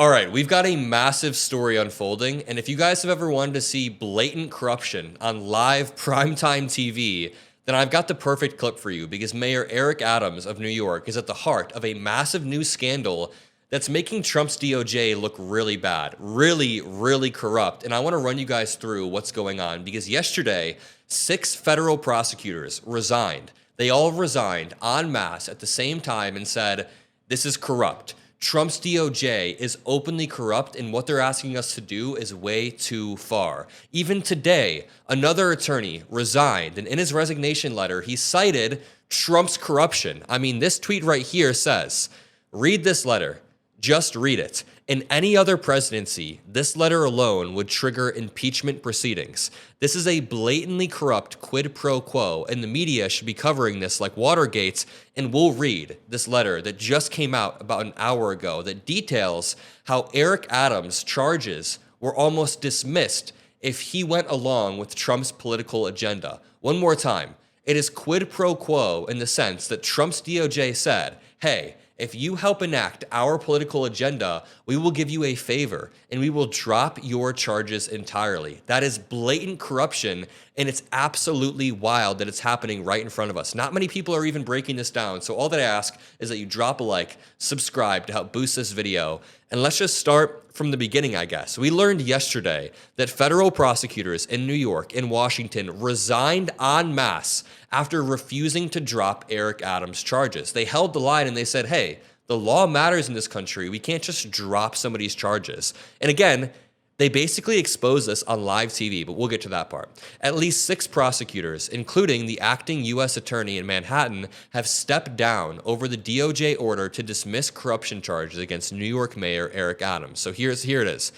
All right, we've got a massive story unfolding, and if you guys have ever wanted to see blatant corruption on live primetime TV, then I've got the perfect clip for you, because Mayor Eric Adams of New York is at the heart of a massive new scandal that's making Trump's DOJ look really bad, really corrupt. And I want to run you guys through what's going on, because yesterday, 6 federal prosecutors resigned. They all resigned en masse at the same time and said, this is corrupt. Trump's DOJ is openly corrupt, and what they're asking us to do is way too far. Even today, another attorney resigned, and in his resignation letter, he cited Trump's corruption. I mean, this tweet right here says, read this letter. Just read it. In any other presidency, this letter alone would trigger impeachment proceedings. This is a blatantly corrupt quid pro quo, and the media should be covering this like Watergate, and we'll read this letter that just came out about an hour ago that details how Eric Adams' charges were almost dismissed if he went along with Trump's political agenda. One more time, it is quid pro quo in the sense that Trump's DOJ said, hey, if you help enact our political agenda, we will give you a favor and we will drop your charges entirely. That is blatant corruption, and it's absolutely wild that it's happening right in front of us. Not many people are even breaking this down, so all that I ask is that you drop a like, subscribe to help boost this video, and let's just start from the beginning, I guess. We learned yesterday that federal prosecutors in New York and Washington resigned en masse after refusing to drop Eric Adams' charges. They held the line and they said, hey, the law matters in this country. We can't just drop somebody's charges. And again, they basically exposed this on live TV, but we'll get to that part. At least 6 prosecutors, including the acting U.S. attorney in Manhattan, have stepped down over the DOJ order to dismiss corruption charges against New York Mayor Eric Adams. So here it is.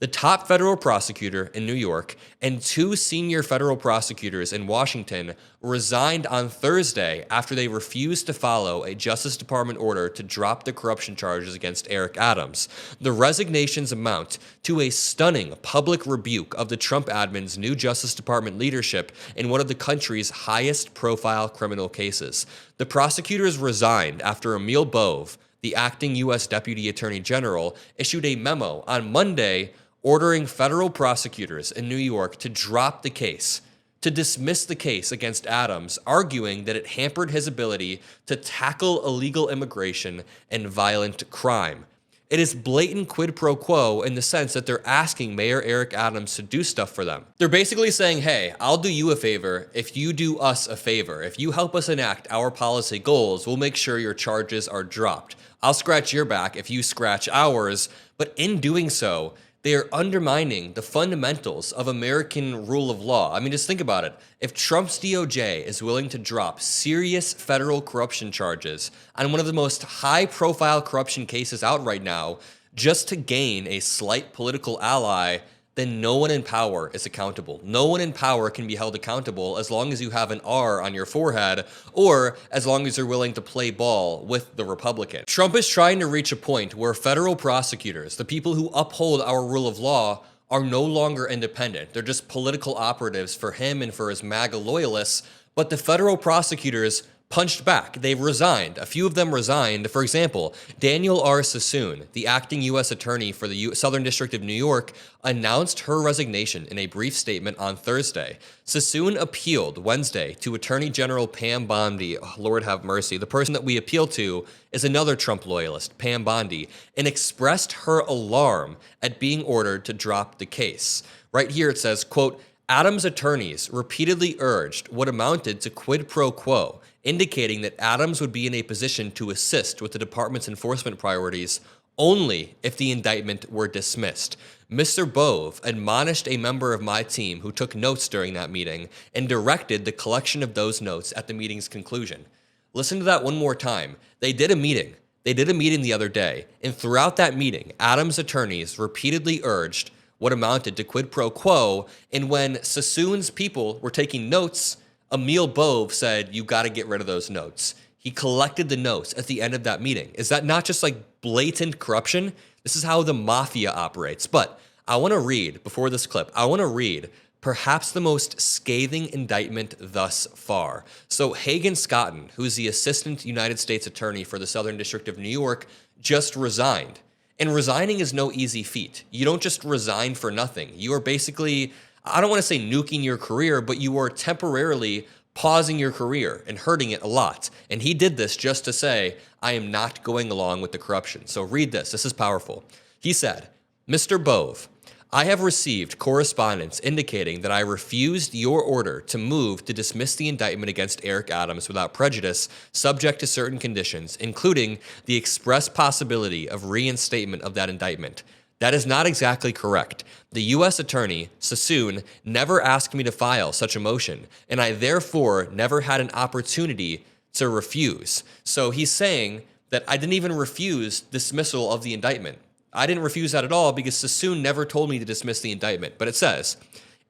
The top federal prosecutor in New York and 2 senior federal prosecutors in Washington resigned on Thursday after they refused to follow a Justice Department order to drop the corruption charges against Eric Adams. The resignations amount to a stunning public rebuke of the Trump admin's new Justice Department leadership in one of the country's highest profile criminal cases. The prosecutors resigned after Emil Bove, the acting U.S. Deputy Attorney General, issued a memo on Monday ordering federal prosecutors in New York to drop the case, to dismiss the case against Adams, arguing that it hampered his ability to tackle illegal immigration and violent crime. It is blatant quid pro quo in the sense that they're asking Mayor Eric Adams to do stuff for them. They're basically saying, hey, I'll do you a favor if you do us a favor. If you help us enact our policy goals, we'll make sure your charges are dropped. I'll scratch your back if you scratch ours, but in doing so, they are undermining the fundamentals of American rule of law. I mean, just think about it. If Trump's DOJ is willing to drop serious federal corruption charges on one of the most high-profile corruption cases out right now just to gain a slight political ally, then no one in power is accountable. No one in power can be held accountable as long as you have an R on your forehead or as long as you're willing to play ball with the Republican. Trump is trying to reach a point where federal prosecutors, the people who uphold our rule of law, are no longer independent. They're just political operatives for him and for his MAGA loyalists, but the federal prosecutors punched back. They've resigned. A few of them resigned. For example, Daniel R. Sassoon, the acting U.S. attorney for the Southern District of New York, announced her resignation in a brief statement on Thursday. Sassoon appealed Wednesday to Attorney General Pam Bondi. Oh, Lord have mercy. The person that we appeal to is another Trump loyalist, Pam Bondi, and expressed her alarm at being ordered to drop the case. Right here it says, quote, Adams' attorneys repeatedly urged what amounted to quid pro quo, indicating that Adams would be in a position to assist with the department's enforcement priorities only if the indictment were dismissed. Mr. Bove admonished a member of my team who took notes during that meeting and directed the collection of those notes at the meeting's conclusion. Listen to that one more time. They did a meeting. They did a meeting the other day, and throughout that meeting, Adams' attorneys repeatedly urged what amounted to quid pro quo, and when Sassoon's people were taking notes, Emil Bove said, you got to get rid of those notes. He collected the notes at the end of that meeting. Is that not just like blatant corruption? This is how the mafia operates. But I want to read, before this clip, I want to read perhaps the most scathing indictment thus far. So Hagen Scathing, who's the Assistant United States Attorney for the Southern District of New York, just resigned. And resigning is no easy feat. You don't just resign for nothing. You are basically, I don't want to say nuking your career, but you are temporarily pausing your career and hurting it a lot. And he did this just to say, I am not going along with the corruption. So read this. This is powerful. He said, Mr. Bove, I have received correspondence indicating that I refused your order to move to dismiss the indictment against Eric Adams without prejudice, subject to certain conditions, including the express possibility of reinstatement of that indictment. That is not exactly correct. The U.S. Attorney, Sassoon, never asked me to file such a motion, and I therefore never had an opportunity to refuse. So he's saying that I didn't even refuse dismissal of the indictment. I didn't refuse that at all because Sassoon never told me to dismiss the indictment. But it says,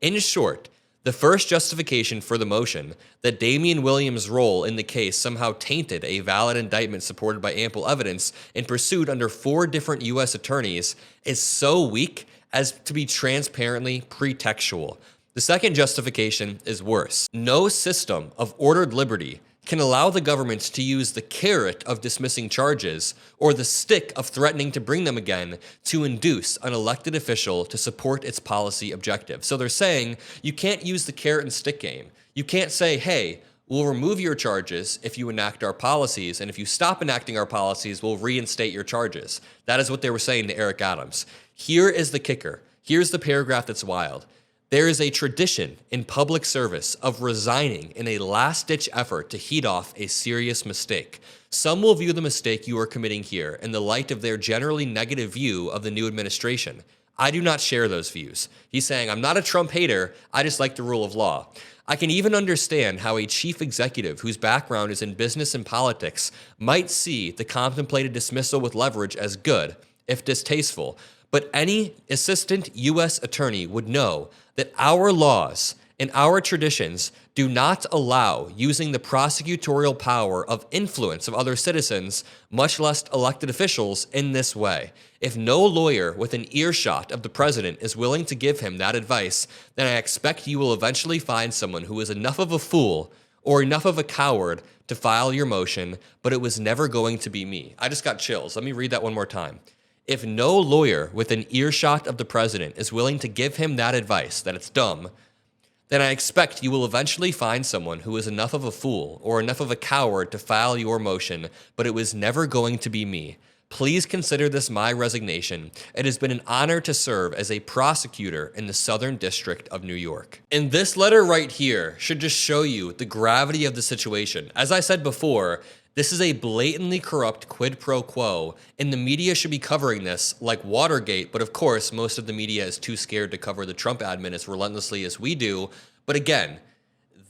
in short, the first justification for the motion that Damian Williams' role in the case somehow tainted a valid indictment supported by ample evidence and pursued under 4 different U.S. attorneys is so weak as to be transparently pretextual. The second justification is worse. No system of ordered liberty can allow the government to use the carrot of dismissing charges or the stick of threatening to bring them again to induce an elected official to support its policy objective. So they're saying you can't use the carrot and stick game. You can't say, hey, we'll remove your charges if you enact our policies, and if you stop enacting our policies, we'll reinstate your charges. That is what they were saying to Eric Adams. Here is the kicker. Here's the paragraph that's wild. There is a tradition in public service of resigning in a last-ditch effort to heed off a serious mistake. Some will view the mistake you are committing here in the light of their generally negative view of the new administration. I do not share those views. He's saying, I'm not a Trump hater, I just like the rule of law. I can even understand how a chief executive whose background is in business and politics might see the contemplated dismissal with leverage as good, if distasteful. But any assistant U.S. attorney would know that our laws and our traditions do not allow using the prosecutorial power of influence of other citizens, much less elected officials, in this way. If no lawyer within earshot of the president is willing to give him that advice, then I expect you will eventually find someone who is enough of a fool or enough of a coward to file your motion, but it was never going to be me. I just got chills. Let me read that one more time. If no lawyer within earshot of the president is willing to give him that advice, that it's dumb, then I expect you will eventually find someone who is enough of a fool or enough of a coward to file your motion, but it was never going to be me. Please consider this my resignation. It has been an honor to serve as a prosecutor in the Southern District of New York. And this letter right here should just show you the gravity of the situation. As I said before, this is a blatantly corrupt quid pro quo, and the media should be covering this like Watergate, but of course, most of the media is too scared to cover the Trump admin as relentlessly as we do. But again,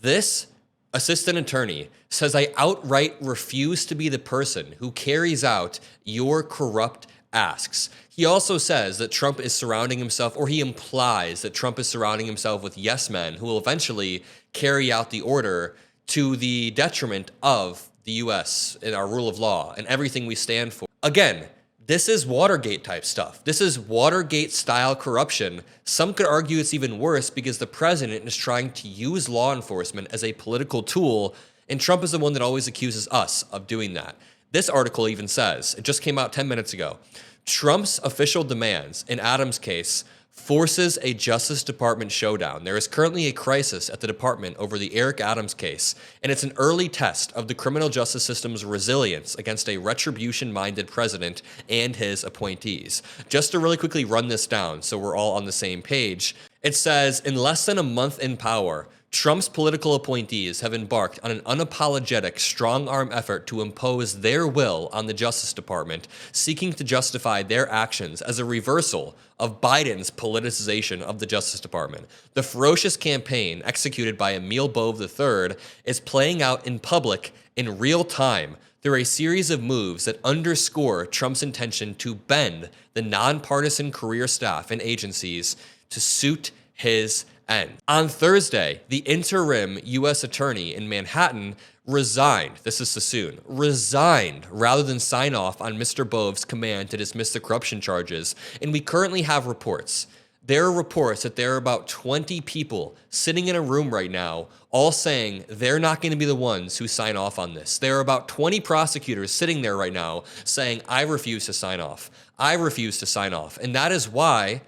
this assistant attorney says, I outright refuse to be the person who carries out your corrupt asks. He also says that Trump is surrounding himself, or he implies that Trump is surrounding himself with yes men who will eventually carry out the order to the detriment of the U.S. and our rule of law and everything we stand for. Again, this is Watergate type stuff. This is Watergate style corruption. Some could argue it's even worse because the president is trying to use law enforcement as a political tool, and Trump is the one that always accuses us of doing that. This article even says, it just came out 10 minutes ago, Trump's official demands, in Adams' case, forces a Justice Department showdown. There is currently a crisis at the department over the Eric Adams case, and it's an early test of the criminal justice system's resilience against a retribution-minded president and his appointees. Just to really quickly run this down so we're all on the same page, it says, in less than a month in power, Trump's political appointees have embarked on an unapologetic, strong-arm effort to impose their will on the Justice Department, seeking to justify their actions as a reversal of Biden's politicization of the Justice Department. The ferocious campaign executed by Emil Bove III is playing out in public in real time through a series of moves that underscore Trump's intention to bend the nonpartisan career staff and agencies to suit his end. On Thursday, the interim U.S. attorney in Manhattan resigned. This is Sassoon. Resigned rather than sign off on Mr. Bove's command to dismiss the corruption charges. And we currently have reports. There are reports that there are about 20 people sitting in a room right now, all saying they're not going to be the ones who sign off on this. There are about 20 prosecutors sitting there right now saying, I refuse to sign off. I refuse to sign off. And that is why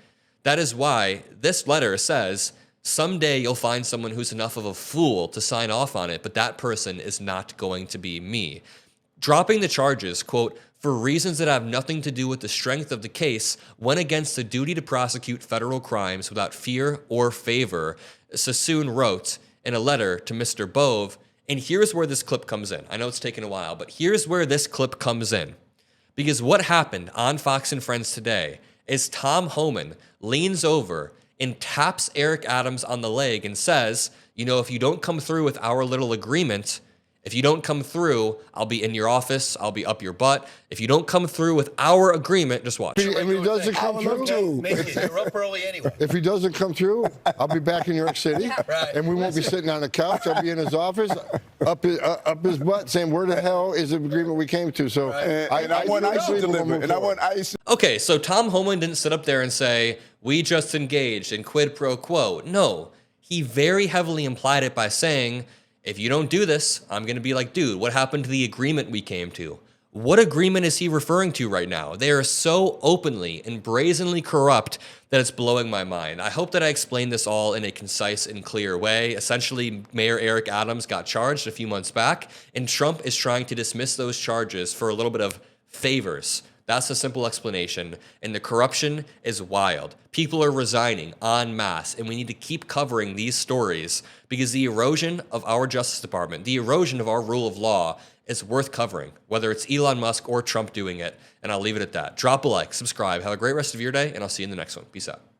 this letter says, someday you'll find someone who's enough of a fool to sign off on it, but that person is not going to be me. Dropping the charges, quote, for reasons that have nothing to do with the strength of the case, went against the duty to prosecute federal crimes without fear or favor, Sassoon wrote in a letter to Mr. Bove. And here's where this clip comes in. I know it's taken a while, but here's where this clip comes in. Because what happened on Fox and Friends today is Tom Homan leans over and taps Eric Adams on the leg and says, you know, if you don't come through with our little agreement, if you don't come through, I'll be in your office. I'll be up your butt. If you don't come through with our agreement, just watch. If he doesn't come through, You're up early anyway. if he doesn't come through, I'll be back in New York City, Right. and we won't be sitting on the couch. I'll be in his office, up his butt, saying, "Where the hell is the agreement we came to?" So, I want ICE delivered, and I want ICE. Okay, so Tom Homan didn't sit up there and say, we just engaged in quid pro quo. No, he very heavily implied it by saying, if you don't do this, I'm going to be like, dude, what happened to the agreement we came to? What agreement is he referring to right now? They are so openly and brazenly corrupt that it's blowing my mind. I hope that I explained this all in a concise and clear way. Essentially, Mayor Eric Adams got charged a few months back, and Trump is trying to dismiss those charges for a little bit of favors. That's the simple explanation. And the corruption is wild. People are resigning en masse, and we need to keep covering these stories because the erosion of our Justice Department, the erosion of our rule of law is worth covering, whether it's Elon Musk or Trump doing it. And I'll leave it at that. Drop a like, subscribe, have a great rest of your day, and I'll see you in the next one. Peace out.